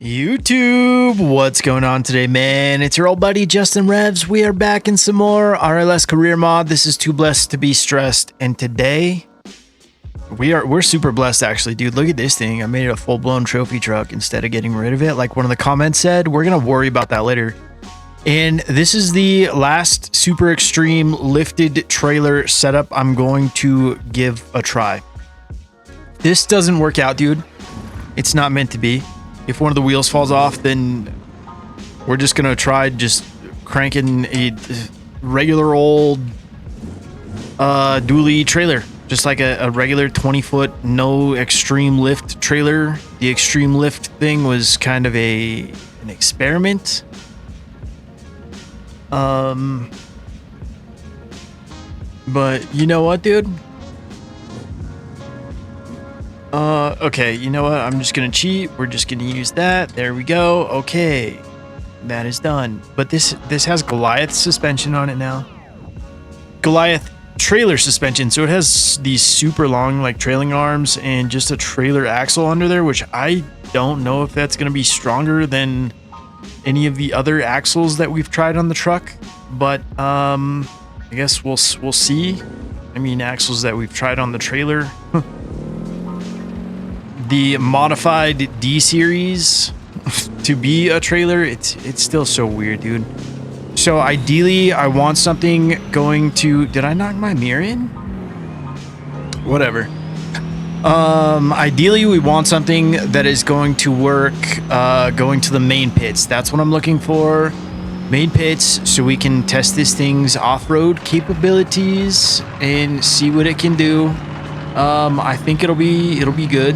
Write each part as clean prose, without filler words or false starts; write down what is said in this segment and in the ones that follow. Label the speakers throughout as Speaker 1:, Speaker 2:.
Speaker 1: YouTube, what's going on today, man? It's your old buddy Justin Revs. We are back in some more RLS career mod. This is Too Blessed to Be Stressed, and today we're super blessed actually, dude. Look at this thing. I made it a full-blown trophy truck instead of getting rid of it like one of the comments said. We're gonna worry about that later. And this is the last super extreme lifted trailer setup I'm going to give a try. This doesn't work out, dude. It's not meant to be. If one of the wheels falls off, then we're just gonna try just cranking a regular old dually trailer, just like a regular 20-foot no extreme lift trailer. The extreme lift thing was kind of an experiment. But you know what, dude? Okay, you know what? I'm just gonna cheat. We're just gonna use that. There we go. Okay, that is done. But this has Goliath suspension on it now. Goliath trailer suspension, so it has these super long like trailing arms and just a trailer axle under there, which I don't know if that's gonna be stronger than any of the other axles that we've tried on the truck. But I guess we'll see. I mean, axles that we've tried on the trailer. The modified D series to be a trailer, it's still so weird, dude. So ideally I want something going to, did I knock my mirror in? Whatever. Ideally we want something that is going to work going to the main pits. That's what I'm looking for. Main pits, so we can test this thing's off-road capabilities and see what it can do. I think it'll be good.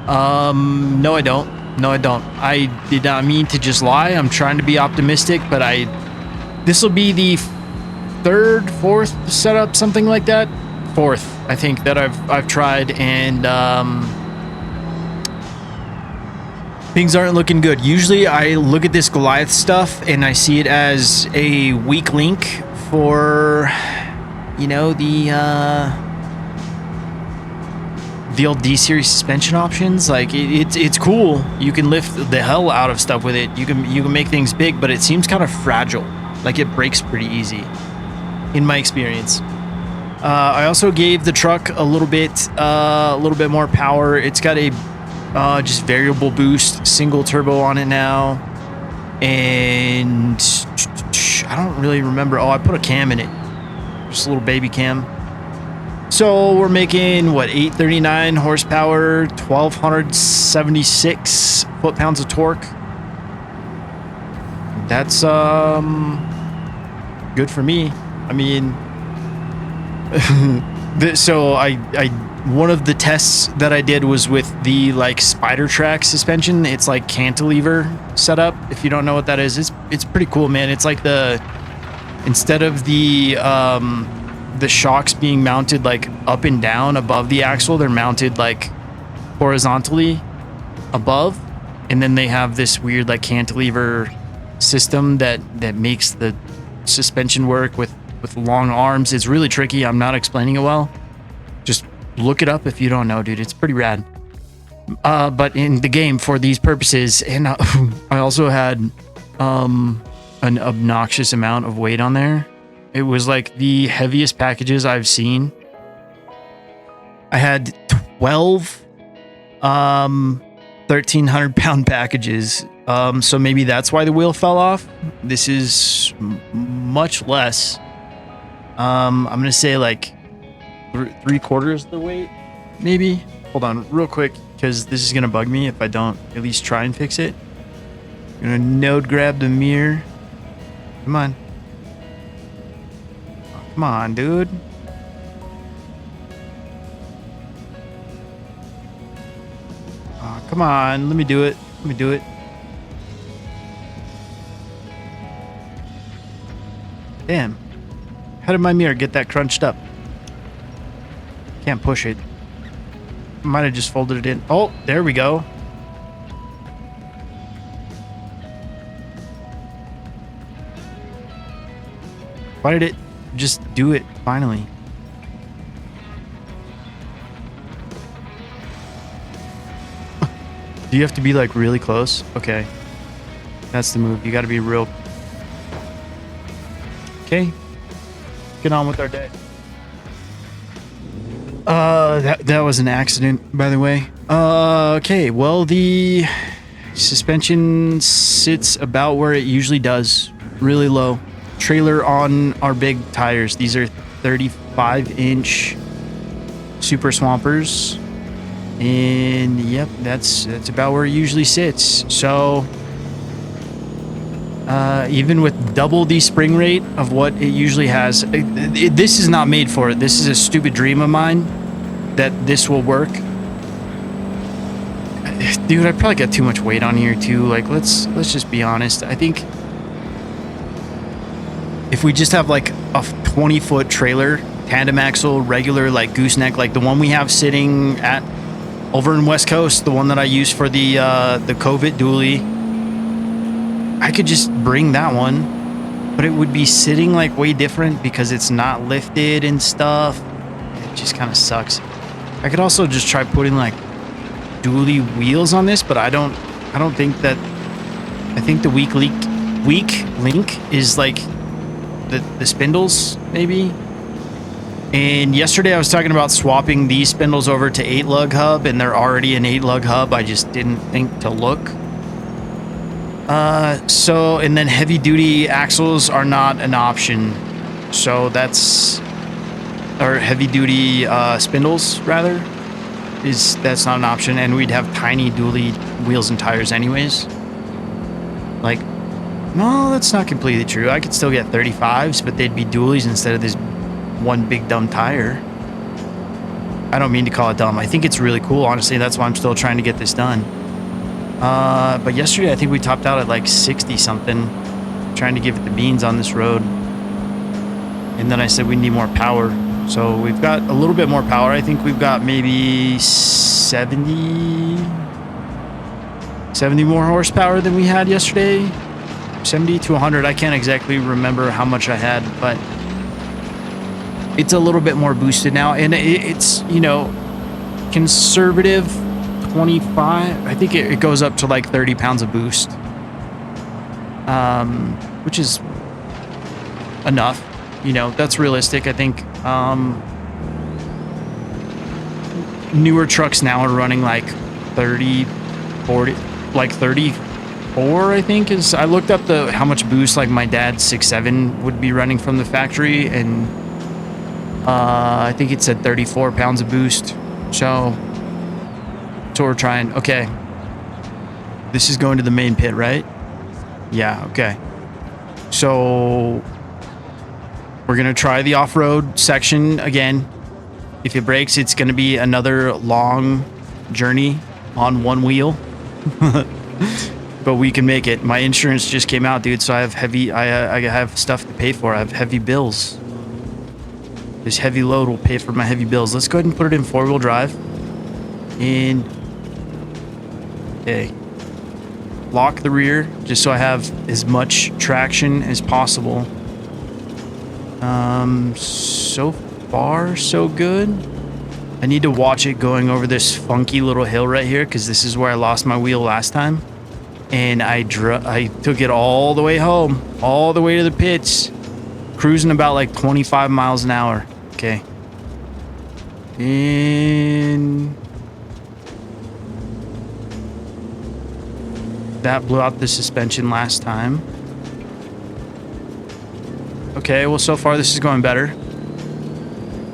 Speaker 1: No, I don't. I did not mean to just lie. I'm trying to be optimistic, but this will be the third, fourth setup, something like that. Fourth, I think, that I've tried, and things aren't looking good. Usually I look at this Goliath stuff and I see it as a weak link for, you know, the old D series suspension options. Like it's cool. You can lift the hell out of stuff with it. You can make things big, but it seems kind of fragile. Like it breaks pretty easy, in my experience. I also gave the truck a little bit more power. It's got a just variable boost single turbo on it now, and I don't really remember. Oh, I put a cam in it, just a little baby cam. So we're making what, 839 horsepower, 1276 foot-pounds of torque. That's good for me. I mean, so I one of the tests that I did was with the like spider track suspension. It's like cantilever setup. If you don't know what that is, it's pretty cool, man. It's like instead of the shocks being mounted like up and down above the axle, they're mounted like horizontally above, and then they have this weird like cantilever system that makes the suspension work with long arms. It's really tricky. I'm not explaining it well. Just look it up if you don't know, dude. It's pretty rad. But in the game, for these purposes, and I also had an obnoxious amount of weight on there. It was like the heaviest packages I've seen. I had 12 1,300-pound packages. So maybe that's why the wheel fell off. This is much less. I'm gonna say like 3/4 the weight, maybe. Hold on real quick, because this is gonna bug me if I don't at least try and fix it. I'm gonna node grab the mirror. Come on. Come on, dude. Oh, come on. Let me do it. Damn. How did my mirror get that crunched up? Can't push it. Might have just folded it in. Oh, there we go. Why did it just do it finally? Do you have to be like really close? Okay. That's the move. You got to be real. Okay. Get on with our day. That was an accident, by the way. Okay. Well, the suspension sits about where it usually does. Really low. Trailer on our big tires. These are 35-inch Supra Swampers. And yep, that's about where it usually sits. So even with double the spring rate of what it usually has, this is not made for it. This is a stupid dream of mine that this will work. Dude, I probably got too much weight on here too. Like, let's just be honest. I think if we just have like a 20-foot trailer, tandem axle, regular like gooseneck, like the one we have sitting at over in West Coast, the one that I use for the COVID dually, I could just bring that one, but it would be sitting like way different because it's not lifted and stuff. It just kind of sucks. I could also just try putting like dually wheels on this, but I don't think that. I think the weak link is like the spindles maybe. And yesterday I was talking about swapping these spindles over to 8-lug hub, and they're already an 8-lug hub. I just didn't think to look. So, and then heavy duty axles are not an option. So that's, or heavy duty spindles rather, that's not an option. And we'd have tiny dually wheels and tires anyways. Like, no, that's not completely true. I could still get 35s, but they'd be dualies instead of this one big dumb tire. I don't mean to call it dumb. I think it's really cool, honestly. That's why I'm still trying to get this done. But yesterday I think we topped out at like 60 something, trying to give it the beans on this road. And then I said we need more power. So we've got a little bit more power. I think we've got maybe 70 more horsepower than we had yesterday. 70 to 100. I can't exactly remember how much I had, but it's a little bit more boosted now. And it's, you know, conservative 25. I think it goes up to like 30 pounds of boost, which is enough. You know, that's realistic. I think newer trucks now are running like 30, 40, like 34, I think is. I looked up how much boost like my dad's 6.7 would be running from the factory, and I think it said 34 pounds of boost. So we're trying. Okay, this is going to the main pit, right? Yeah. Okay. So we're gonna try the off-road section again. If it breaks, it's gonna be another long journey on one wheel. But we can make it. My insurance just came out, dude, so I have I have stuff to pay for. I have heavy bills. This heavy load will pay for my heavy bills. Let's go ahead and put it in 4-wheel drive. And okay, lock the rear just so I have as much traction as possible. So far so good. I need to watch it going over this funky little hill right here, because this is where I lost my wheel last time, and I took it all the way home, all the way to the pits, cruising about like 25 miles an hour. Okay, and that blew out the suspension last time. Okay, well, so far this is going better.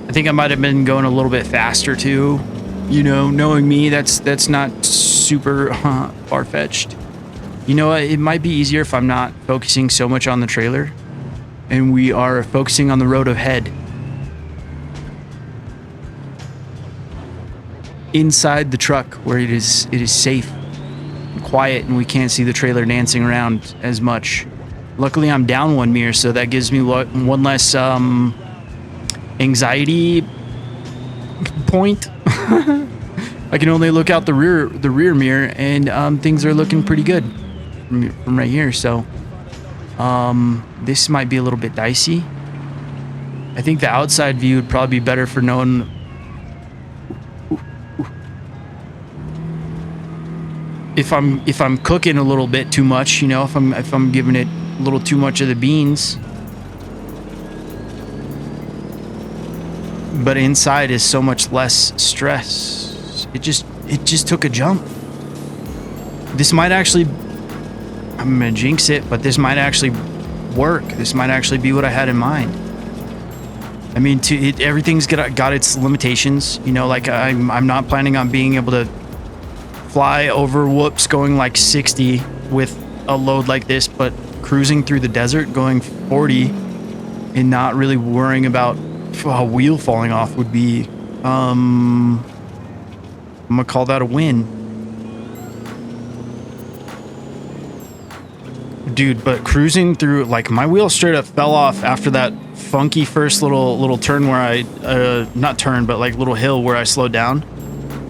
Speaker 1: I think I might have been going a little bit faster too. You know, knowing me, that's not super far-fetched. You know what? It might be easier if I'm not focusing so much on the trailer and we are focusing on the road ahead. Inside the truck, where it is safe and quiet and we can't see the trailer dancing around as much. Luckily, I'm down one mirror, so that gives me one less anxiety point. I can only look out the rear mirror, and things are looking pretty good from right here. So this might be a little bit dicey. I think the outside view would probably be better for knowing. if I'm cooking a little bit too much, you know, if I'm giving it a little too much of the beans. But inside is so much less stress. It just took a jump. This might actually, I'm gonna jinx it, but this might actually work. This might actually be what I had in mind. I mean, everything's got its limitations. You know, like I'm not planning on being able to fly over whoops going like 60 with a load like this, but cruising through the desert going 40 and not really worrying about a wheel falling off would be, I'm gonna call that a win. Dude, but cruising through, like, my wheel straight up fell off after that funky first little turn where I, not turn, but like little hill where I slowed down.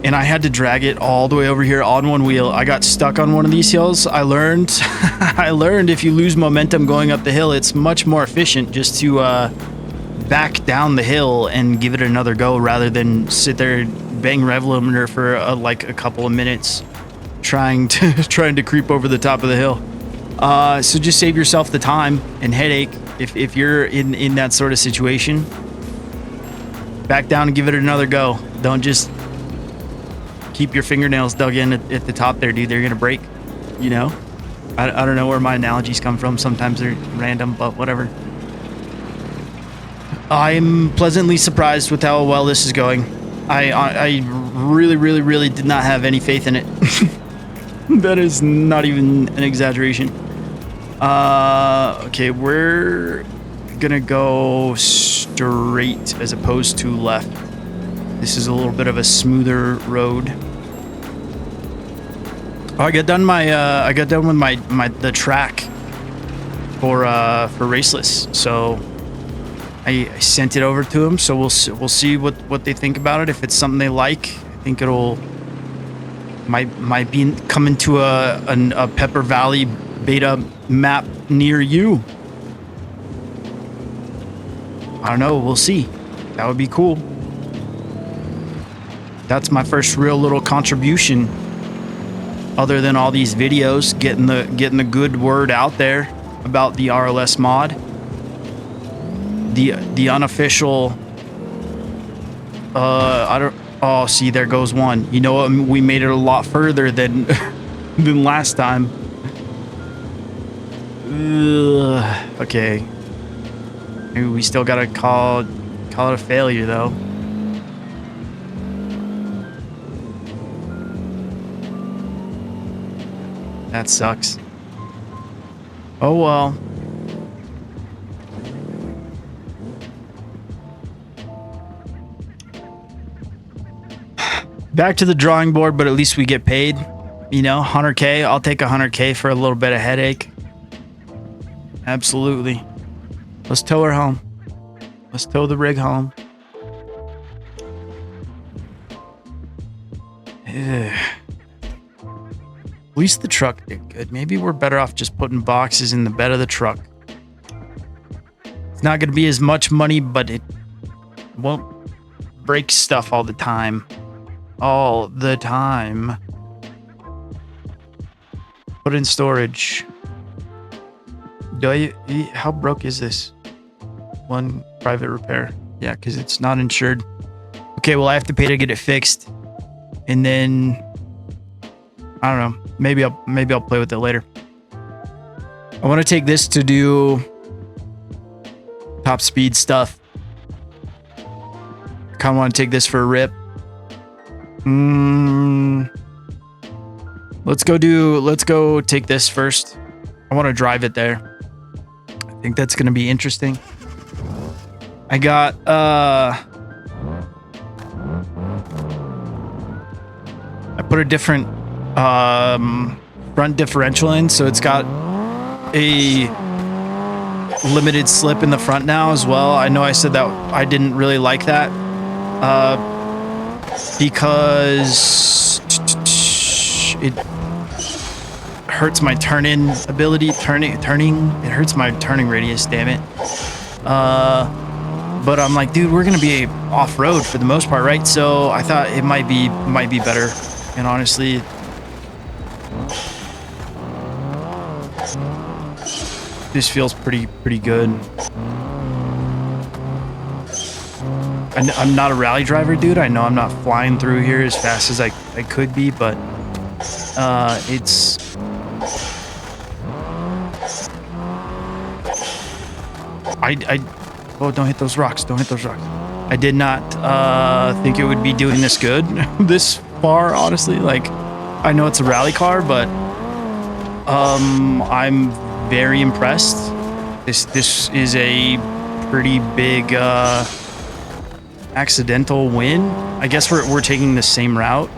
Speaker 1: And I had to drag it all the way over here on one wheel. I got stuck on one of these hills. I learned, I learned if you lose momentum going up the hill, it's much more efficient just to back down the hill and give it another go rather than sit there bang rev limiter for like a couple of minutes trying to creep over the top of the hill. So just save yourself the time and headache if you're in that sort of situation. Back down and give it another go. Don't just keep your fingernails dug in at the top there, dude. They're gonna break, you know? I don't know where my analogies come from. Sometimes they're random, but whatever. I'm pleasantly surprised with how well this is going. I really did not have any faith in it. That is not even an exaggeration. Okay, we're gonna go straight as opposed to left. This is a little bit of a smoother road. Oh, I got done with the track for Raceless, so I sent it over to them. So we'll see what they think about it. If it's something they like, I think it'll might be coming to a Pepper Valley beta map near you. I don't know. We'll see. That would be cool. That's my first real little contribution, other than all these videos, getting the good word out there about the RLS mod. The unofficial. I don't. Oh, see, there goes one. You know what? We made it a lot further than than last time. Ugh, okay. Maybe we still gotta call it a failure, though. That sucks. Oh well. Back to the drawing board, but at least we get paid. You know, 100K. I'll take 100K for a little bit of headache. Absolutely. Let's tow her home. Let's tow the rig home. Ugh. At least the truck did good. Maybe we're better off just putting boxes in the bed of the truck. It's not going to be as much money, but it won't break stuff all the time. All the time. Put in storage. How broke is this? One private repair. Yeah, because it's not insured. Okay, well, I have to pay to get it fixed. And then I don't know. Maybe I'll play with it later. I want to take this to do top speed stuff. Kind of want to take this for a rip. Let's go take this first. I want to drive it there. I think that's going to be interesting. I got I put a different front differential in, so it's got a limited slip in the front now as well. I know I said that I didn't really like that because it hurts my turn-in ability. Turning. It hurts my turning radius. Damn it. But I'm like, dude, we're gonna be off-road for the most part, right? So I thought it might be better. And honestly, This feels pretty good. I'm not a rally driver, dude. I know I'm not flying through here as fast as I could be, but it's... Oh, don't hit those rocks. Don't hit those rocks. I did not think it would be doing this good this far, honestly. Like, I know it's a rally car, but I'm very impressed. This is a pretty big accidental win. I guess we're taking the same route.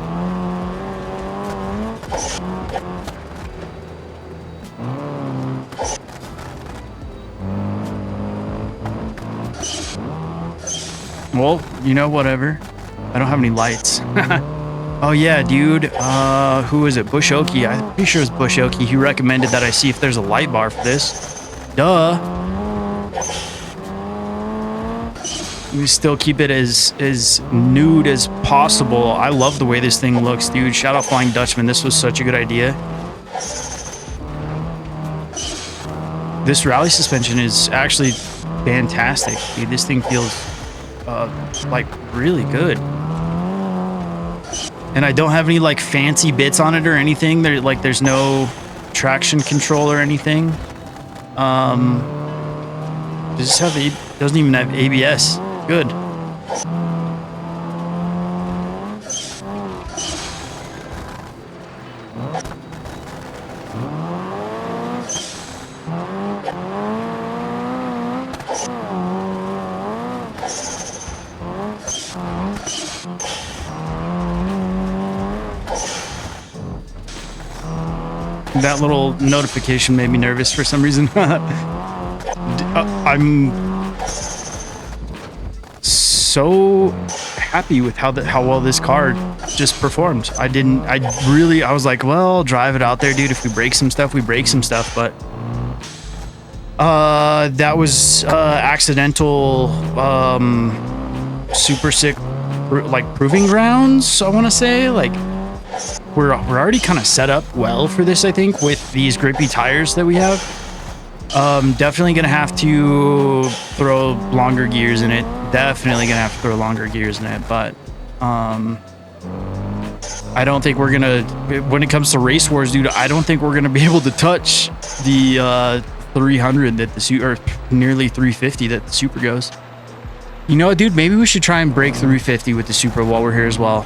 Speaker 1: Well, you know, whatever. I don't have any lights. Oh yeah, dude. Who is it? Bush Okie. I'm pretty sure it's Bush Okie. He recommended that I see if there's a light bar for this. Duh. We still keep it as nude as possible. I love the way this thing looks, dude. Shout out Flying Dutchman. This was such a good idea. This rally suspension is actually fantastic, dude. This thing feels like really good. And I don't have any like fancy bits on it or anything. There's no traction control or anything. Doesn't even have ABS. Good. That little notification made me nervous for some reason. I'm so happy with how well this car just performed. I was like, well, drive it out there, dude. If we break some stuff, we break some stuff. But that was accidental, super sick, like proving grounds. I want to say, like, we're already kind of set up well for this, I think, with these grippy tires that we have. Definitely gonna have to throw longer gears in it. Definitely gonna have to throw longer gears in it, but I don't think we're gonna, when it comes to race wars, dude, I don't think we're gonna be able to touch the 300 that the or nearly 350 that the Supra goes. You know what, dude? Maybe we should try and break 350 with the Supra while we're here as well.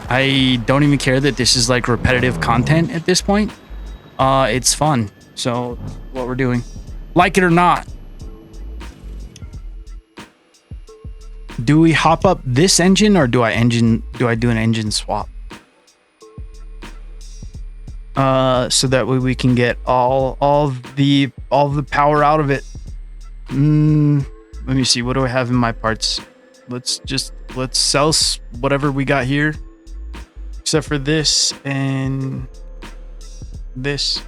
Speaker 1: I don't even care that this is like repetitive content at this point. It's fun. So what we're doing, like it or not. Do we hop up this engine or do I do an engine swap? So that way we can get all the power out of it. Let me see. What do I have in my parts? Let's sell whatever we got here. Except for this and this.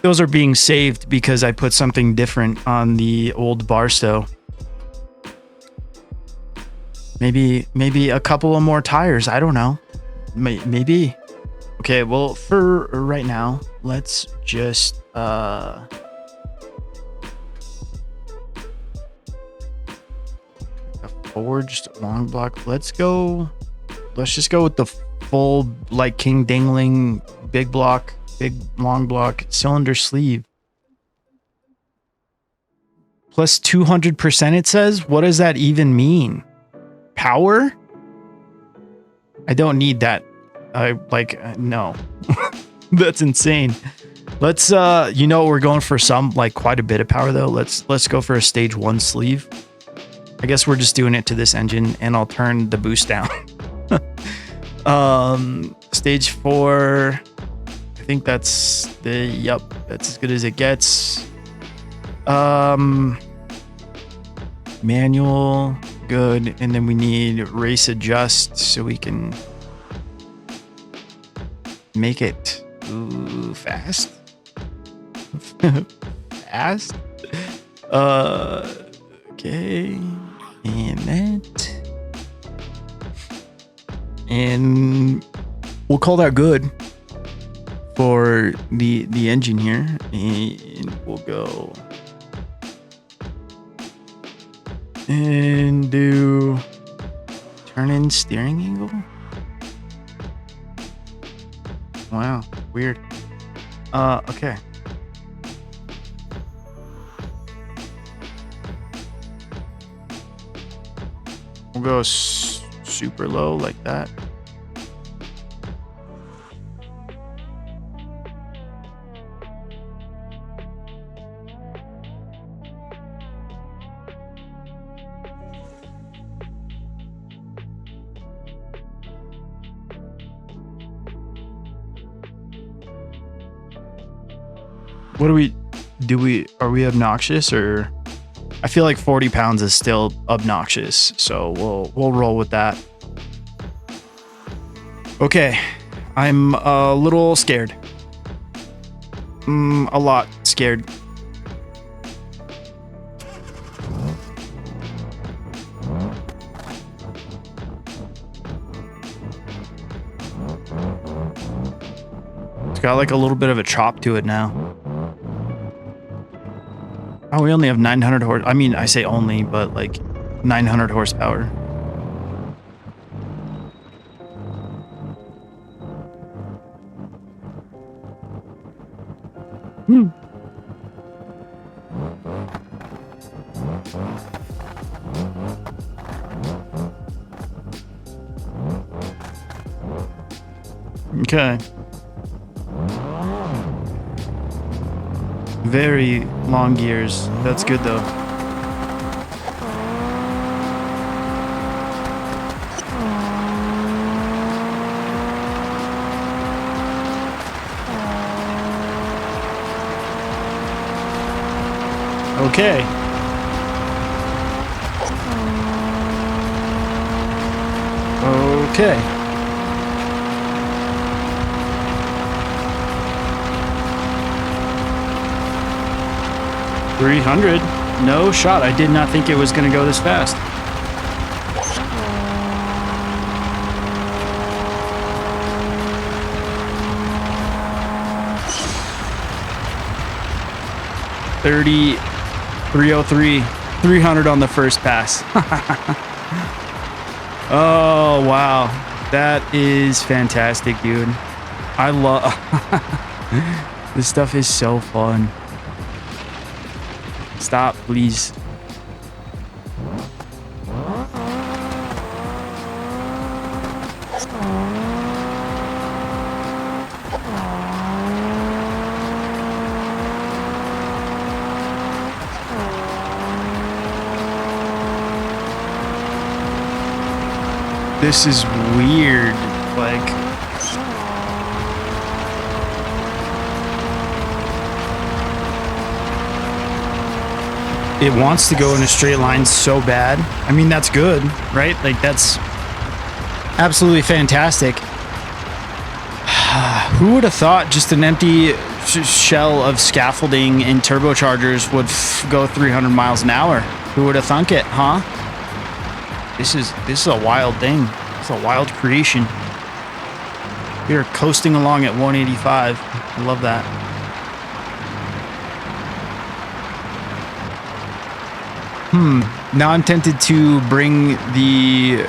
Speaker 1: Those are being saved because I put something different on the old Barstow. Maybe a couple of more tires. I don't know. Maybe. Okay, well, for right now, let's just a forged long block. Let's just go with the full, like, King Dingling big block, big long block cylinder sleeve. Plus 200%, it says. What does that even mean? Power? I don't need that. No. That's insane. Let's you know, we're going for quite a bit of power though. Let's go for a stage 1 sleeve. I guess we're just doing it to this engine, and I'll turn the boost down. Stage 4, I think that's as good as it gets. Manual, good. And then we need race adjust so we can make it fast. Fast. Okay. And that. And we'll call that good for the engine here, and we'll go and do turn in steering angle. Wow, weird. Okay. We'll go super low like that. What are we obnoxious, or I feel like 40 pounds is still obnoxious, so we'll roll with that. Okay, I'm a little scared. A lot scared. It's got like a little bit of a chop to it now. Oh, we only have 900 horse. I mean, I say only, but like 900 horsepower. Okay. Very long gears. That's good though. Okay. Okay. $300. No shot. I did not think it was going to go this fast. $303. 300 on the first pass. Oh, wow. That is fantastic, dude. I love... This stuff is so fun. Stop, please. This is weird, like... It wants to go in a straight line so bad. I mean, that's good, right? Like, that's absolutely fantastic. Who would have thought just an empty shell of scaffolding and turbochargers would go 300 miles an hour? Who would have thunk it, huh? This is a wild thing. It's a wild creation. We are coasting along at 185. I love that. Now I'm tempted to bring the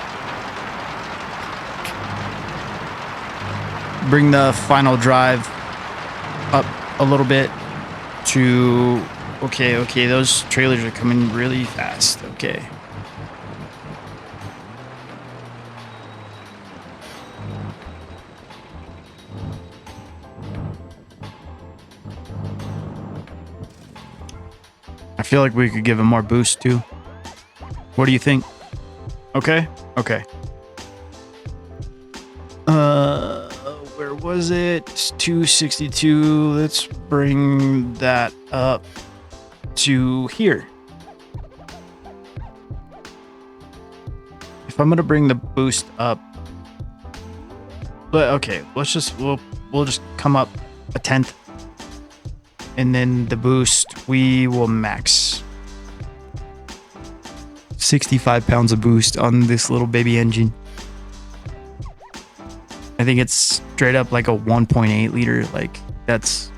Speaker 1: final drive up a little bit to... Okay, those trailers are coming really fast. Okay. I feel like we could give him more boost too. What do you think? Okay. Where was it? 262. Let's bring that up to here. If I'm gonna bring the boost up, but okay, we'll just come up a tenth. And then the boost, we will max 65 pounds of boost on this little baby engine. I think it's straight up like a 1.8 liter. Like that's.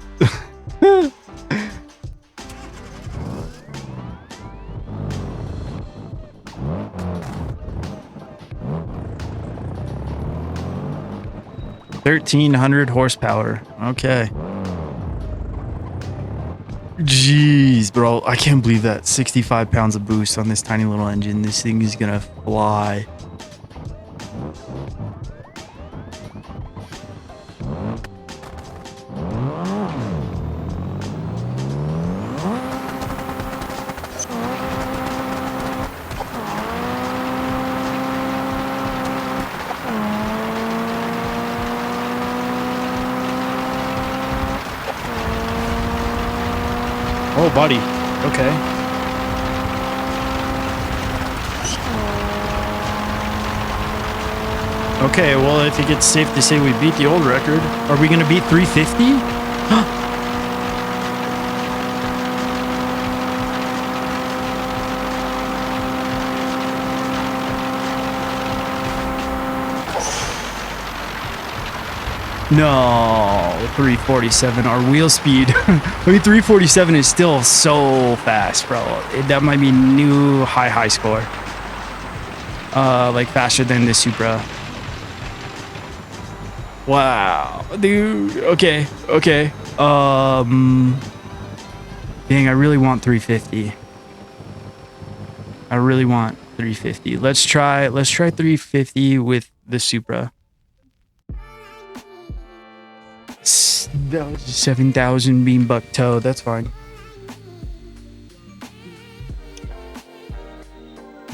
Speaker 1: $1,300 horsepower. Okay. Jeez, bro. I can't believe that. 65 pounds of boost on this tiny little engine. This thing is gonna fly. Oh, buddy. Okay. Okay, well, I think it's safe to say we beat the old record. Are we going to beat 350? No, 347, our wheel speed. I mean, 347 is still so fast, bro. That might be new high score. Like faster than the Supra. Wow, dude. Okay. Dang, I really want 350. I really want 350. Let's try 350 with the Supra. 7,000 beam buck toe. That's fine.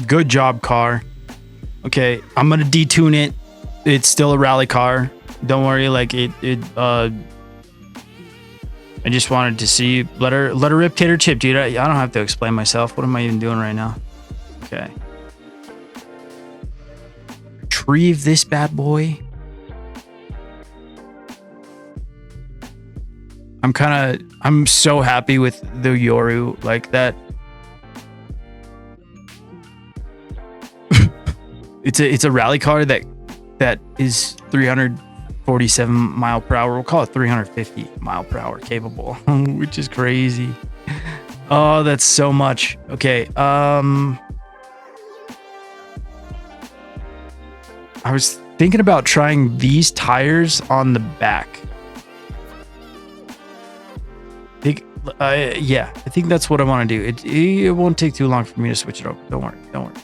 Speaker 1: Good job, car. Okay, I'm gonna detune it. It's still a rally car. Don't worry. Like I just wanted to see. Let her rip tater chip, dude. I don't have to explain myself. What am I even doing right now? Okay. Retrieve this bad boy. I'm so happy with the Yoru, like that. it's a rally car that is 347 mile per hour. We'll call it 350 mile per hour capable, which is crazy. Oh, that's so much. Okay. I was thinking about trying these tires on the back. Yeah, I think that's what I want to do. It won't take too long for me to switch it over. Don't worry.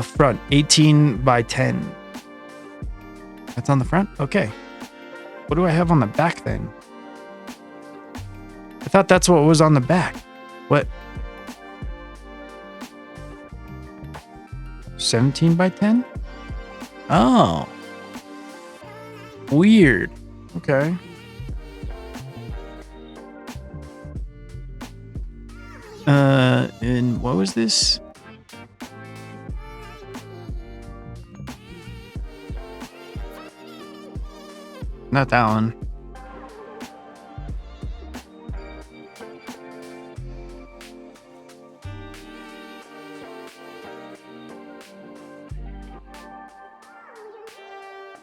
Speaker 1: Front 18 by 10. That's on the front. Okay. What do I have on the back then? I thought that's what was on the back. What? 17 by 10? Oh. Weird. Okay. And what was this? Not that one.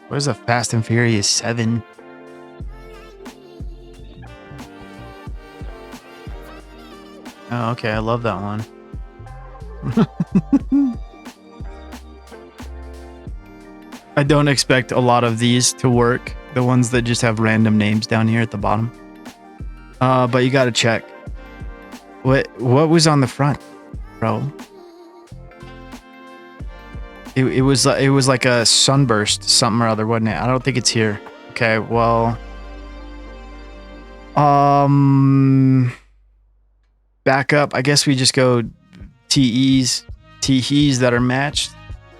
Speaker 1: What is a Fast and Furious 7? Oh, okay. I love that one. I don't expect a lot of these to work. The ones that just have random names down here at the bottom. But you got to check. What was on the front, bro? It was like a sunburst something or other, wasn't it? I don't think it's here. Okay, well, back up. I guess we just go TEs that are matched.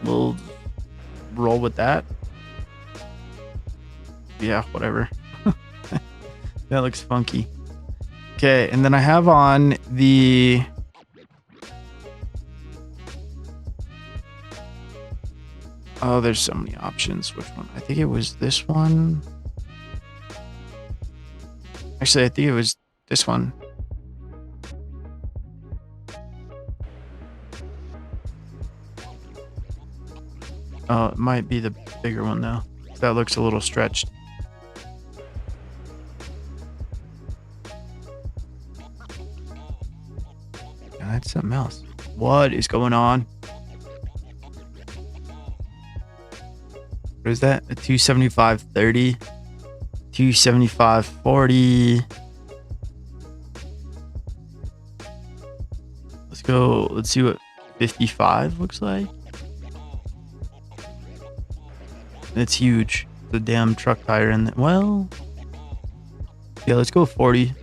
Speaker 1: We'll roll with that. Yeah, whatever. That looks funky. Okay, and then I have on the oh, there's so many options. Which one? I think it was this one. Actually, I think it was this one. Oh, it might be the bigger one though. That looks a little stretched. Yeah, that's something else. What is going on? What is that? A 275.30, 275.40. Let's go. Let's see what 55 looks like. It's huge. The damn truck tire in there. Well, yeah, let's go 40.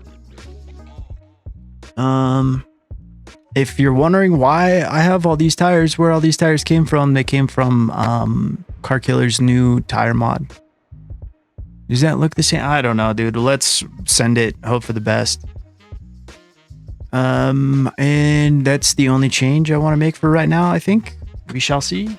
Speaker 1: If you're wondering why I have all these tires, where all these tires came from, they came from Car Killer's new tire mod. Does that look the same? I don't know, dude. Let's send it. Hope for the best. And that's the only change I want to make for right now, I think. We shall see.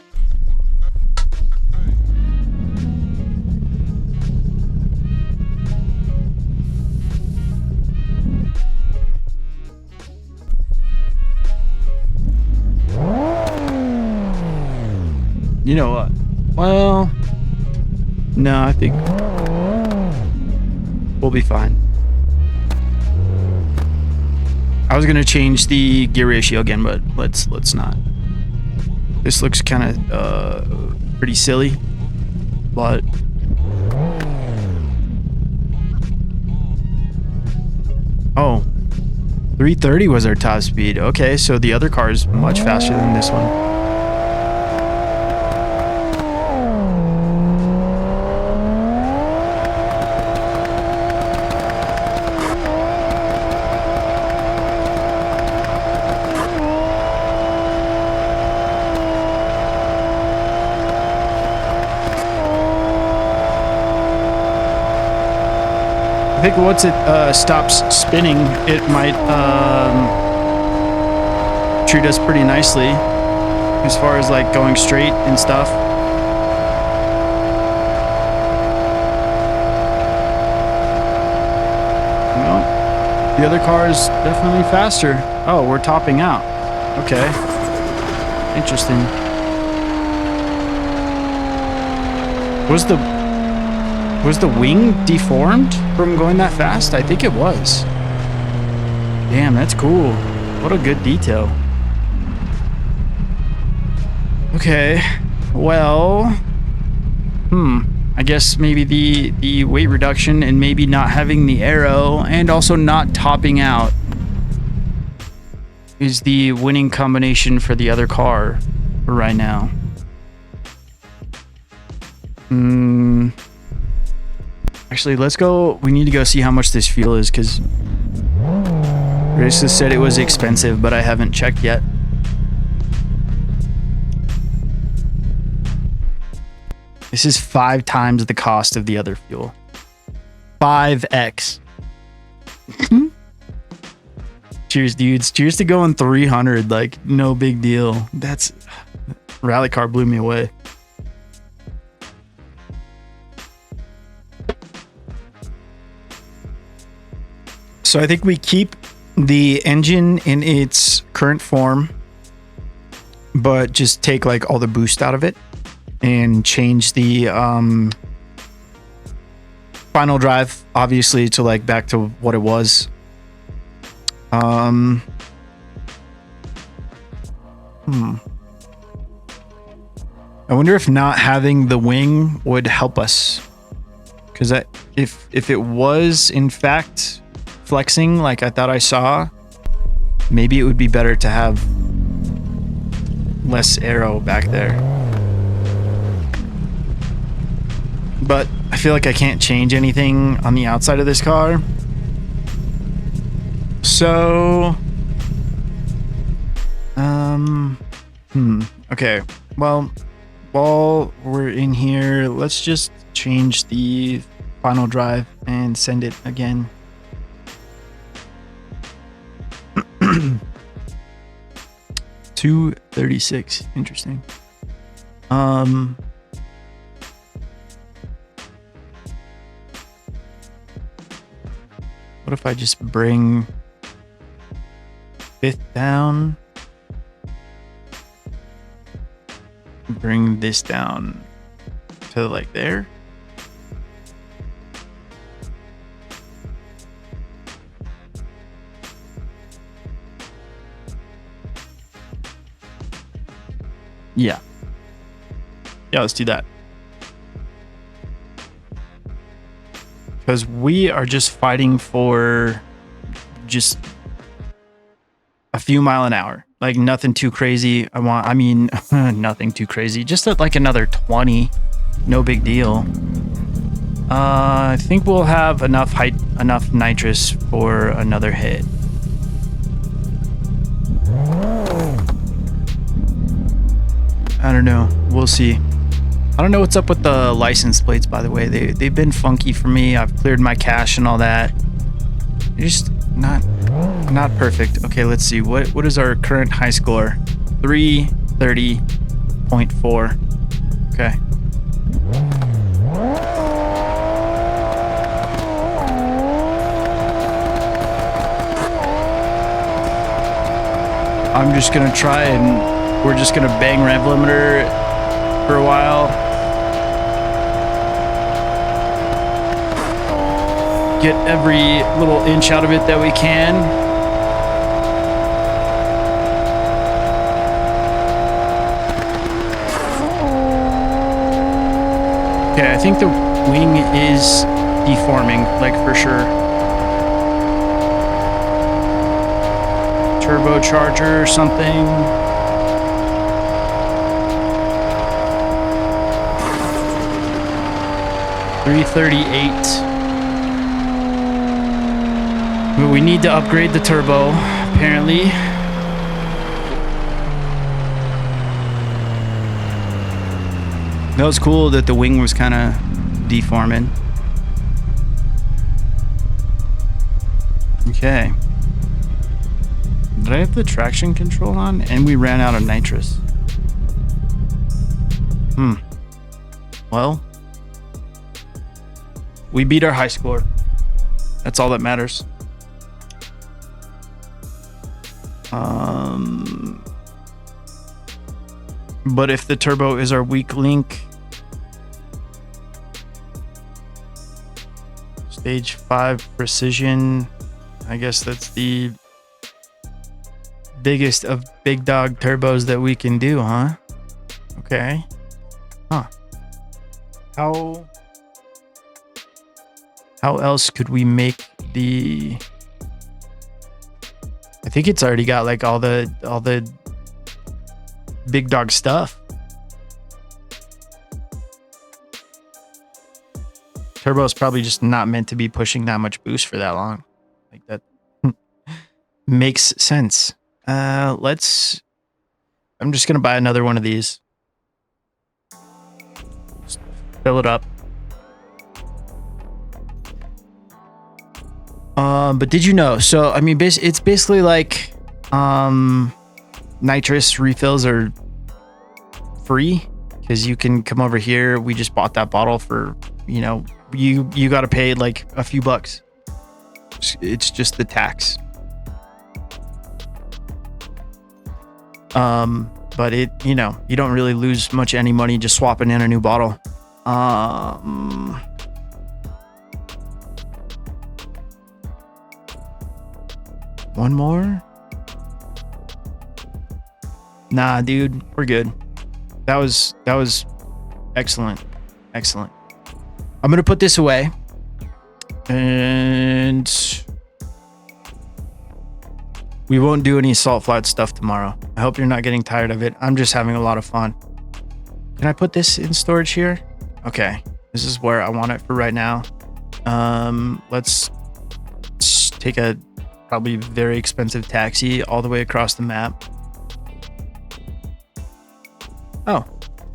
Speaker 1: You know what? Well, no, I think we'll be fine. I was gonna change the gear ratio again, but let's not. This looks kind of pretty silly, but oh, 330 was our top speed. Okay, so the other car is much faster than this one. I think once it stops spinning, it might treat us pretty nicely as far as like going straight and stuff. Well, the other car is definitely faster. Oh, we're topping out. Okay. Interesting. Was the wing deformed from going that fast? I think it was. Damn, that's cool. What a good detail. Okay. Well, I guess maybe the weight reduction and maybe not having the arrow and also not topping out is the winning combination for the other car for right now. Actually, let's go. We need to go see how much this fuel is because Risa said it was expensive, but I haven't checked yet. This is 5 times the cost of the other fuel. 5x. Cheers, dudes. Cheers to going 300. Like, no big deal. That's... Rally car blew me away. So I think we keep the engine in its current form, but just take like all the boost out of it and change the final drive, obviously, to like back to what it was. I wonder if not having the wing would help us, because if it was in fact flexing like I thought I saw, maybe it would be better to have less aero back there. But I feel like I can't change anything on the outside of this car. So okay, well, while we're in here, let's just change the final drive and send it again. 236. Interesting. What if I just bring 5th down? bring this down to like there. Yeah. Yeah, let's do that. Because we are just fighting for just a few mile an hour. Like nothing too crazy. I mean, nothing too crazy. Just like another 20. No big deal. I think we'll have enough height, enough nitrous for another hit. I don't know. We'll see. I don't know what's up with the license plates, by the way. They've been funky for me. I've cleared my cache and all that. They're just not perfect. Okay, let's see. What is our current high score? 330.4. Okay. I'm just gonna try and we're just gonna bang rev limiter for a while. Get every little inch out of it that we can. Okay, I think the wing is deforming, like for sure. Turbocharger or something. $338. But we need to upgrade the turbo, apparently. That was cool that the wing was kind of deforming. Okay. Did I have the traction control on? And we ran out of nitrous. Well, we beat our high score. That's all that matters. But if the turbo is our weak link, stage 5 precision, I guess that's the biggest of big dog turbos that we can do, huh? Okay. Huh. How else could we make the... I think it's already got like all the big dog stuff. Turbo is probably just not meant to be pushing that much boost for that long. Like that makes sense. I'm just gonna buy another one of these. Just fill it up. But did you know? So I mean, it's basically like nitrous refills are free because you can come over here. We just bought that bottle for, you know, you got to pay like a few bucks. It's just the tax. But it, you know, you don't really lose much any money just swapping in a new bottle. One more? Nah, dude, we're good. That was excellent. Excellent. I'm going to put this away. And we won't do any salt flat stuff tomorrow. I hope you're not getting tired of it. I'm just having a lot of fun. Can I put this in storage here? Okay. This is where I want it for right now. Let's take a probably very expensive taxi all the way across the map. Oh,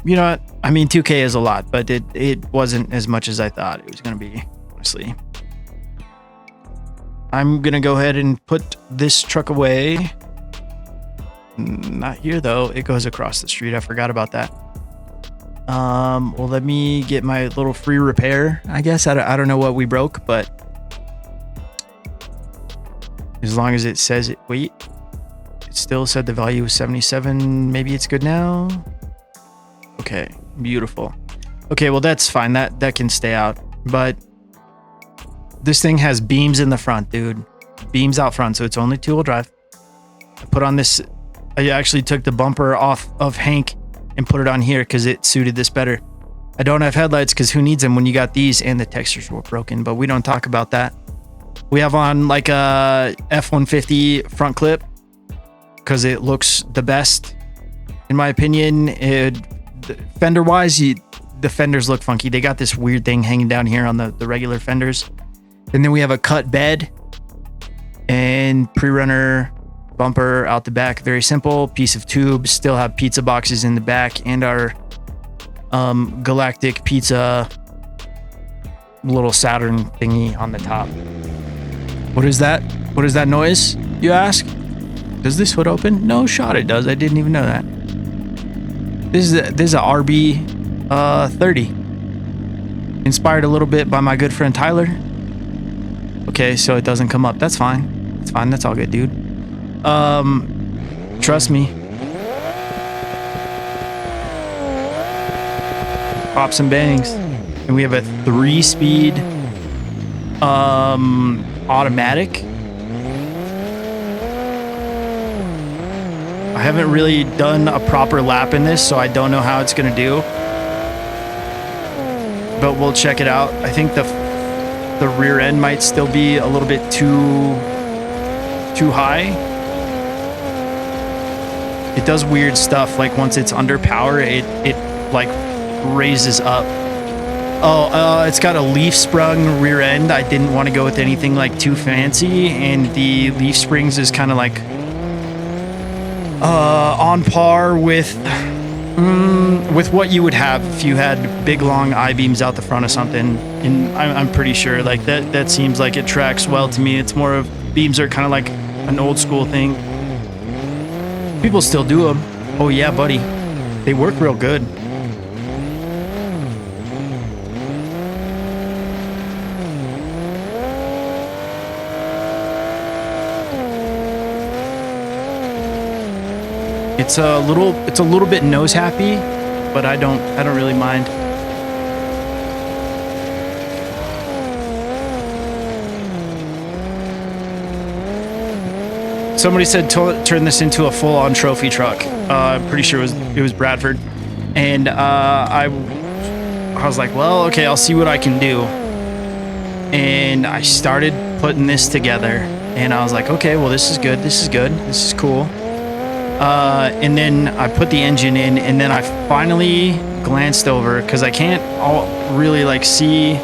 Speaker 1: you know what? I mean, 2K is a lot, but it wasn't as much as I thought it was going to be, honestly. I'm going to go ahead and put this truck away. Not here, though. It goes across the street. I forgot about that. Well, let me get my little free repair, I guess. I don't know what we broke, but as long as it says it, wait, it still said the value was 77. Maybe it's good now. Okay, beautiful. Okay, well that's fine. That can stay out. But this thing has beams in the front, dude. Beams out front, so it's only 2-wheel drive. I put on this. I actually took the bumper off of Hank and put it on here because it suited this better. I don't have headlights because who needs them when you got these, and the textures were broken, but we don't talk about that. We have on like a F-150 front clip because it looks the best, in my opinion. Fender wise, the fenders look funky. They got this weird thing hanging down here on the regular fenders. And then we have a cut bed and pre-runner bumper out the back. Very simple piece of tube. Still have pizza boxes in the back and our Galactic Pizza little Saturn thingy on the top. What is that? What is that noise, you ask? Does this hood open? No shot it does. I didn't even know that. This is a RB 30. Inspired a little bit by my good friend Tyler. Okay, so it doesn't come up. That's fine. That's fine. That's all good, dude. Trust me. Pops and bangs. And we have a 3-speed automatic. I haven't really done a proper lap in this, so I don't know how it's gonna do. But we'll check it out. I think the rear end might still be a little bit too high. It does weird stuff, like once it's under power, it like raises up. Oh, it's got a leaf sprung rear end. I didn't want to go with anything like too fancy, and the leaf springs is kind of like on par with what you would have if you had big long I-beams out the front of something. And I'm pretty sure like that seems like it tracks well to me. It's more of beams are kind of like an old school thing. People still do them. Oh yeah, buddy. They work real good. It's a little bit nose happy, but I don't really mind. Somebody said turn this into a full-on trophy truck. I'm pretty sure it was Bradford, and I was like, well, okay, I'll see what I can do. And I started putting this together, and I was like, okay, well, this is good, this is cool. And then I put the engine in, and then I finally glanced over because I can't really like see.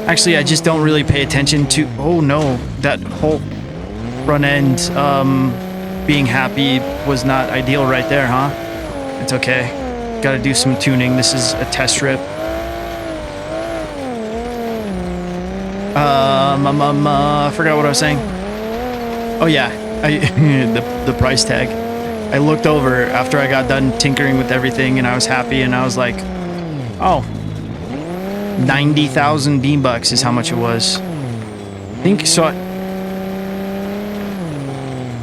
Speaker 1: Actually, I just don't really pay attention to. Oh no, that whole front end being happy was not ideal right there, huh? It's okay. Got to do some tuning. This is a test trip. I forgot what I was saying. Oh yeah, the price tag. I looked over after I got done tinkering with everything, and I was happy, and I was like, oh, 90,000 beam bucks is how much it was. I think so.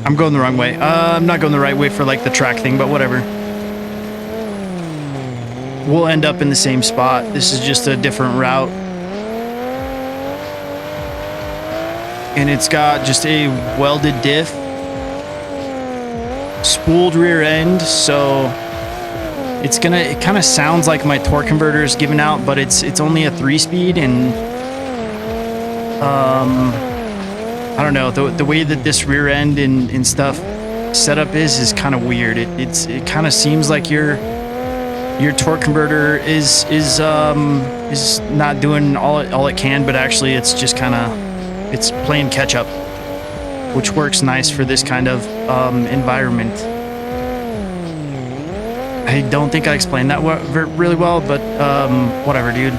Speaker 1: I'm going the wrong way. I'm not going the right way for like the track thing, but whatever. We'll end up in the same spot. This is just a different route. And it's got just a welded diff. Spooled rear end, so it kind of sounds like my torque converter is giving out, but it's only a 3-speed, and I don't know, the way that this rear end and stuff setup is kind of weird. It kind of seems like your torque converter is not doing all it can, but actually it's just it's playing catch up, which works nice for this kind of environment. I don't think I explained that really well, but whatever, dude.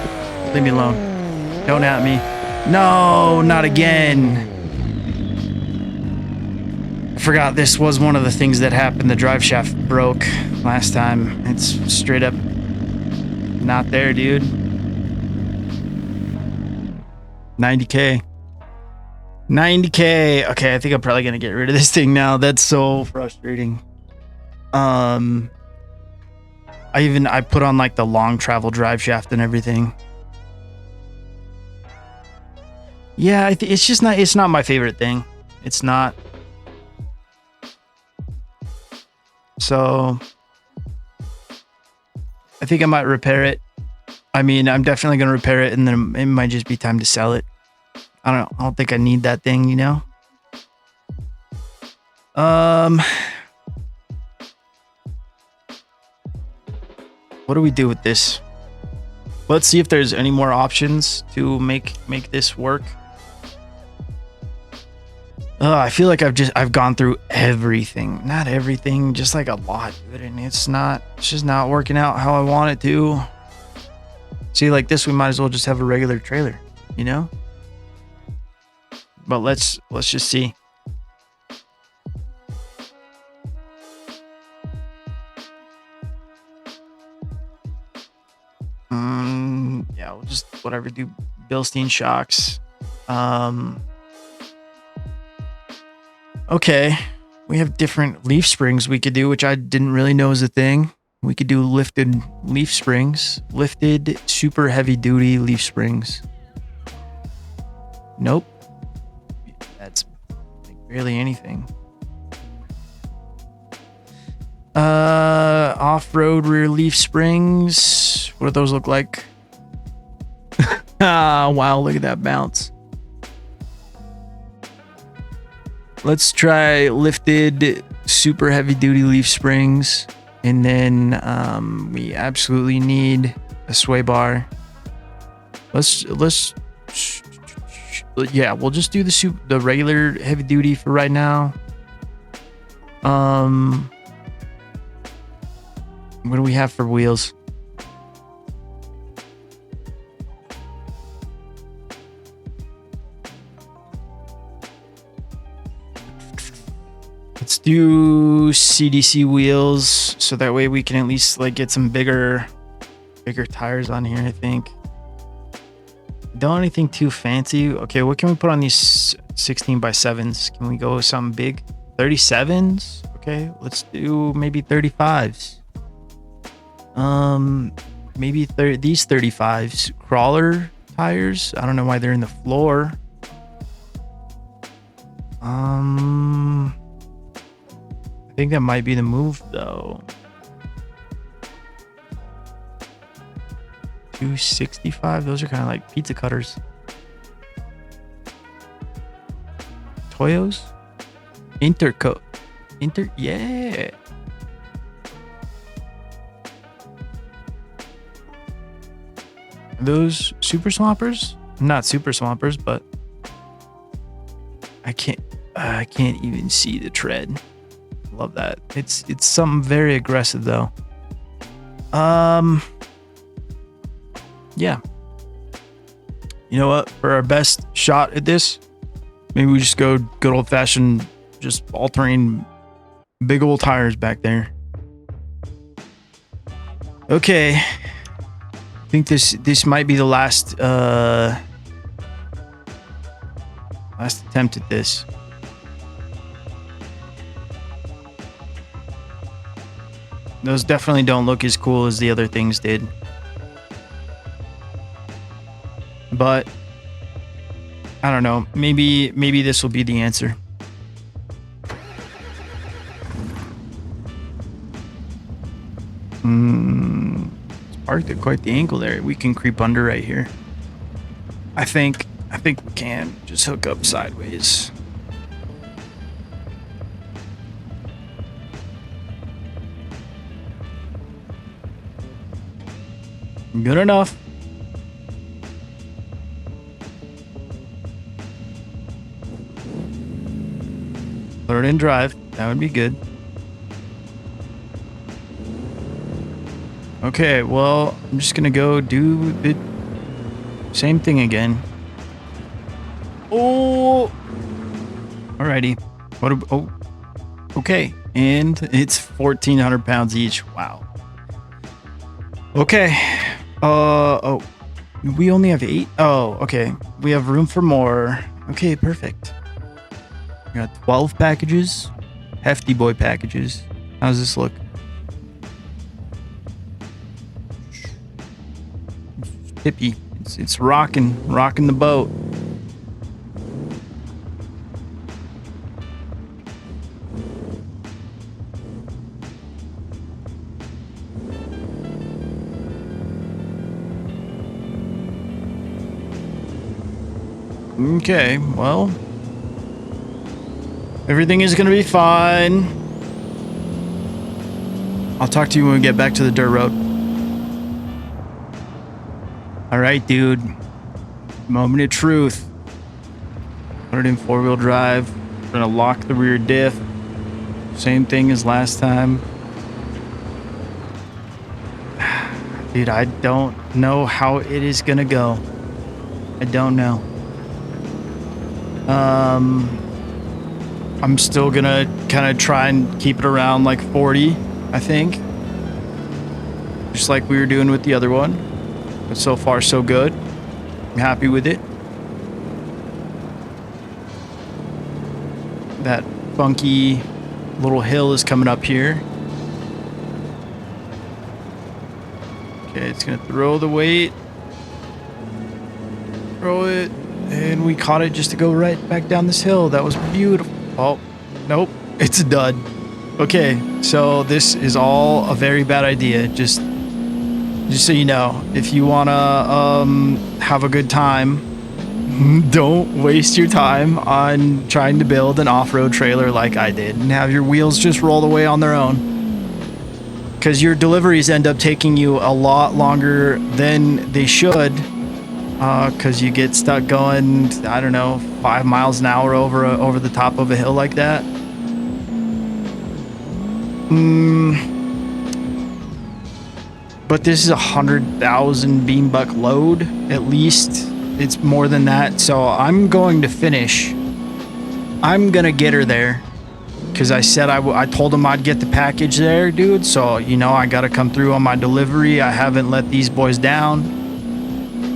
Speaker 1: Leave me alone. Don't at me. No, not again. I forgot this was one of the things that happened. The drive shaft broke last time. It's straight up not there, dude. 90K. 90K. Okay, I think I'm probably gonna get rid of this thing now. That's so frustrating. I put on like the long travel drive shaft and everything. Yeah, it's just not, it's not my favorite thing. It's not. So I think I might repair it. I mean, I'm definitely going to repair it, and then it might just be time to sell it. I don't think I need that thing, you know? What do we do with this? Let's see if there's any more options to make this work. I feel like I've gone through everything. Not everything, just like a lot, and it's just not working out how I want it to. See, like this, we might as well just have a regular trailer, you know? But let's just see. Yeah, we'll just whatever, do Bilstein shocks. Okay, we have different leaf springs we could do, which I didn't really know was a thing. We could do lifted leaf springs, lifted super heavy duty leaf springs. Nope, that's like barely anything. Off-road rear leaf springs. What do those look like? Wow, look at that bounce. Let's try lifted super heavy duty leaf springs. And then we absolutely need a sway bar. Yeah, we'll just do the regular heavy duty for right now. What do we have for wheels? Let's do CDC wheels, so that way we can at least like get some bigger tires on here, I think. Don't anything too fancy. Okay, what can we put on these 16x7s? Can we go with something big? 37s? Okay, let's do maybe 35s. Maybe these 35s. Crawler tires. I don't know why they're in the floor. I think that might be the move though. 265. Those are kind of like pizza cutters. Toyos. Yeah. Are those super swampers? Not super swampers, but I can't even see the tread. Love that. It's something very aggressive though. Yeah. You know what? For our best shot at this, maybe we just go good old fashioned, just all-terrain big old tires back there. Okay. I think this might be the last attempt at this. Those definitely don't look as cool as the other things did. But I don't know. Maybe this will be the answer. It's parked at quite the angle there. We can creep under right here. I think we can just hook up sideways. Good enough. Learn and drive. That would be good. Okay, well, I'm just gonna go do the same thing again. Oh, alrighty. Oh, okay, and it's 1,400 pounds each. Wow. Okay. Oh, we only have 8. Oh, okay. We have room for more. Okay, perfect. We got 12 packages, hefty boy packages. How's this look? tippy. It's rocking the boat. Okay, well, everything is gonna be fine. I'll talk to you when we get back to the dirt road. All right, dude. Moment of truth. Put it in 4-wheel drive. We're gonna lock the rear diff. Same thing as last time. Dude, I don't know how it is gonna go. I don't know. I'm still gonna kind of try and keep it around like 40, I think. Just like we were doing with the other one. But so far, so good. I'm happy with it. That funky little hill is coming up here. Okay, it's gonna throw the weight. Throw it. And we caught it just to go right back down this hill. That was beautiful. Oh, nope. It's a dud. Okay, so this is all a very bad idea. Just so you know, if you want to have a good time, don't waste your time on trying to build an off-road trailer like I did and have your wheels just roll away on their own. Because your deliveries end up taking you a lot longer than they should. Because you get stuck going, I don't know, 5 miles an hour over the top of a hill like that. But this is 100,000 beam buck load, at least. It's more than that, so I'm going to finish. I'm gonna get her there. Because I said I told him I'd get the package there, dude. So, you know, I gotta come through on my delivery. I haven't let these boys down.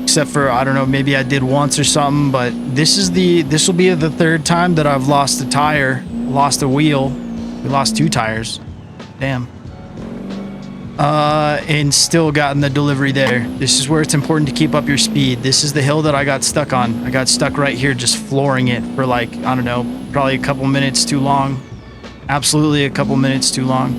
Speaker 1: Except for, I don't know, maybe I did once or something, but this will be the 3rd time that I've lost a tire, lost a wheel. We lost 2 tires. Damn. And still gotten the delivery there. This is where it's important to keep up your speed. This is the hill that I got stuck on. I got stuck right here just flooring it for like, I don't know, probably a couple minutes too long. Absolutely a couple minutes too long.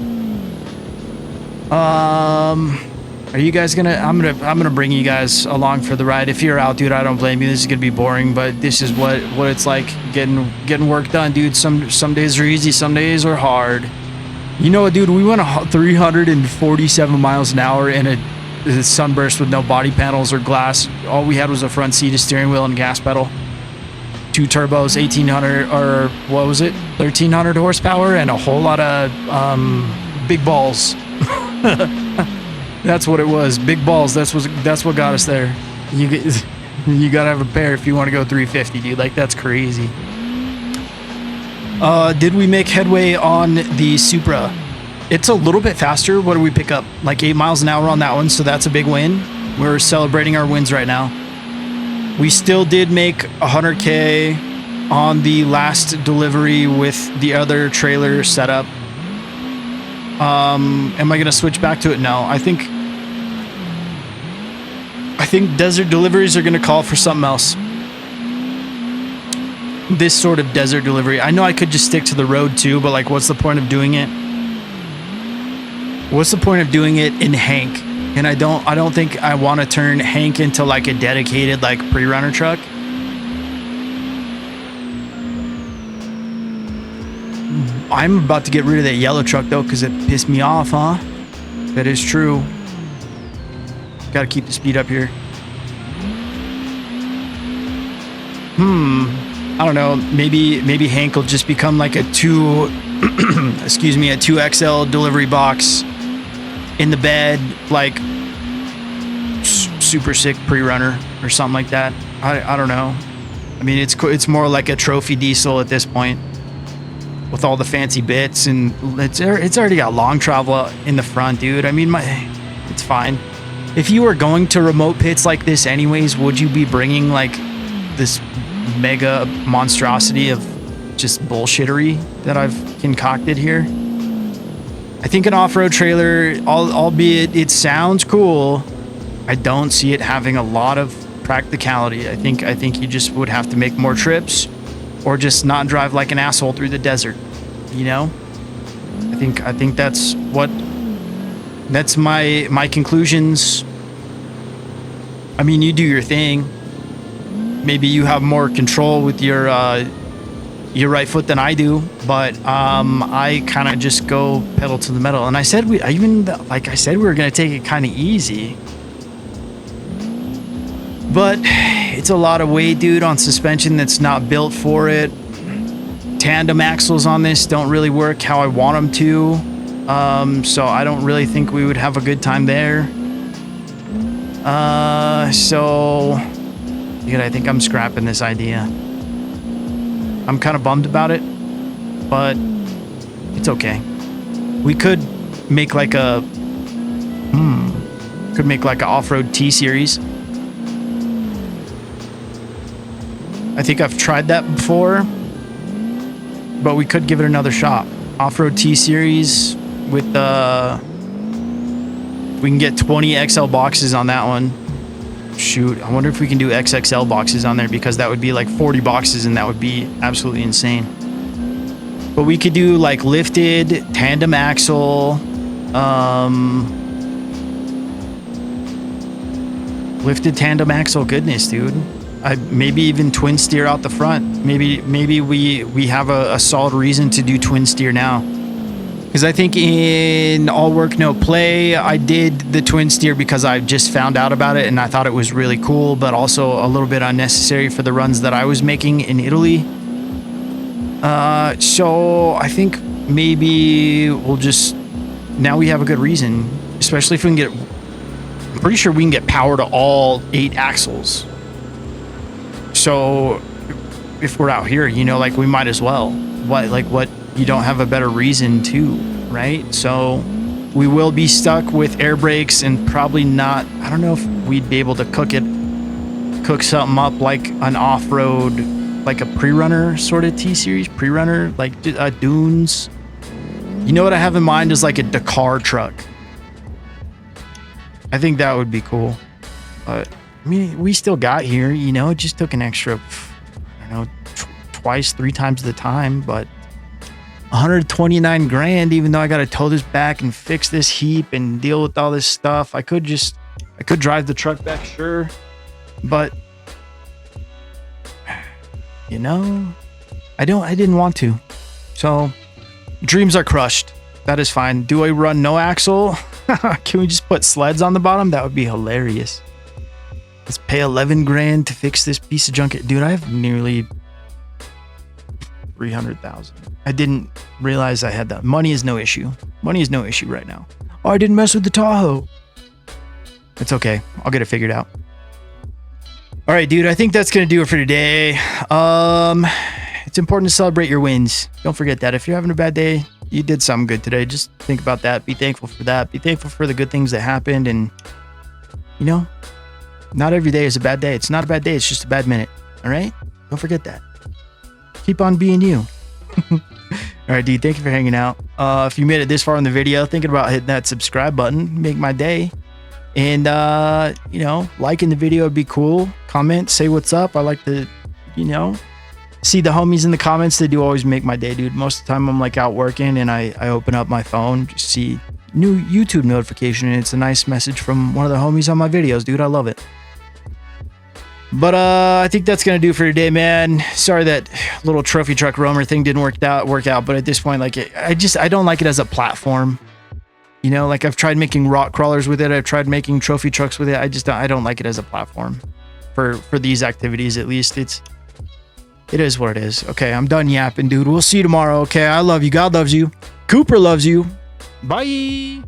Speaker 1: Are you guys gonna? I'm gonna bring you guys along for the ride. If you're out, dude, I don't blame you. This is gonna be boring, but this is what it's like getting work done, dude. Some days are easy, some days are hard. You know what, dude? We went 347 miles an hour in a sunburst with no body panels or glass. All we had was a front seat, a steering wheel, and gas pedal. 2 turbos, 1800 or what was it? 1300 horsepower, and a whole lot of big balls. That's what it was. Big balls. That's what got us there. You gotta have a pair if you want to go 350, dude. Like, that's crazy. Did we make headway on the Supra? It's a little bit faster. What do we pick up? Like 8 miles an hour on that one, so that's a big win. We're celebrating our wins right now. We still did make 100K on the last delivery with the other trailer setup. Am I gonna switch back to it? No. I think desert deliveries are gonna call for something else. This sort of desert delivery. I know I could just stick to the road too, but like, what's the point of doing it? What's the point of doing it in Hank? And I don't think I want to turn Hank into like a dedicated like pre-runner truck. I'm about to get rid of that yellow truck though, because it pissed me off, huh? That is true. Got to keep the speed up here. I don't know. Maybe Hank will just become like a 2XL delivery box in the bed, like super sick pre-runner or something like that. I don't know. I mean, it's more like a trophy diesel at this point, with all the fancy bits, and it's already got long travel in the front, dude. I mean, it's fine. If you were going to remote pits like this anyways, would you be bringing like this mega monstrosity of just bullshittery that I've concocted here? I think an off-road trailer, albeit it sounds cool, I don't see it having a lot of practicality. I think you just would have to make more trips or just not drive like an asshole through the desert, you know? I think that's my conclusions. I mean, you do your thing. Maybe you have more control with your right foot than I do, but I kind of just go pedal to the metal. And I said we were gonna take it kind of easy, but it's a lot of weight, dude, on suspension that's not built for it. Tandem axles on this don't really work how I want them to, so I don't really think we would have a good time there. So dude, I think I'm scrapping this idea. I'm kind of bummed about it, but it's okay. We could make like a off-road T-series. I think I've tried that before, but we could give it another shot. Off-road T-series with we can get 20 XL boxes on that one. Shoot, I wonder if we can do XXL boxes on there, because that would be like 40 boxes and that would be absolutely insane. But we could do like lifted tandem axle, lifted tandem axle goodness, dude. Maybe even twin steer out the front. Maybe we have a solid reason to do twin steer now. Because I think in All Work No Play, I did the twin steer because I just found out about it and I thought it was really cool, but also a little bit unnecessary for the runs that I was making in Italy. So I think maybe we'll just, now we have a good reason, especially if we can get, I'm pretty sure we can get power to all 8 axles. So if we're out here, you know, like we might as well. What? You don't have a better reason to, right? So we will be stuck with air brakes and probably not, I don't know if we'd be able to cook something up like an off-road, like a pre-runner sort of T-series, pre-runner, like dunes. You know what I have in mind is like a Dakar truck. I think that would be cool. But I mean, we still got here, you know, it just took an extra, I don't know, twice, 3 times the time, but 129 grand, even though I got to tow this back and fix this heap and deal with all this stuff. I could drive the truck back, sure, but you know, I didn't want to. So dreams are crushed. That is fine. Do I run no axle? Can we just put sleds on the bottom? That would be hilarious. Let's pay 11 grand to fix this piece of junk. Dude, I have nearly 300,000. I didn't realize I had that. Money is no issue. Money is no issue right now. Oh, I didn't mess with the Tahoe. It's okay. I'll get it figured out. All right, dude. I think that's going to do it for today. It's important to celebrate your wins. Don't forget that. If you're having a bad day, you did something good today. Just think about that. Be thankful for that. Be thankful for the good things that happened. And, you know, not every day is a bad day. It's not a bad day. It's just a bad minute. All right? Don't forget that. Keep on being you. All right, dude, thank you for hanging out. If you made it this far in the video, thinking about hitting that subscribe button, make my day. And, you know, liking the video would be cool. Comment, say what's up. I like to, you know, see the homies in the comments. They do always make my day, dude. Most of the time I'm like out working and I open up my phone, just see new YouTube notification, and it's a nice message from one of the homies on my videos, dude. I love it. But I think that's gonna do for today, man. Sorry that little trophy truck roamer thing didn't work out, but at this point, like, I don't like it as a platform. You know, like I've tried making rock crawlers with it. I've tried making trophy trucks with it. I don't like it as a platform for these activities. At least it is what it is. Okay, I'm done yapping, dude. We'll see you tomorrow. Okay, I love you. God loves you. Cooper loves you. Bye.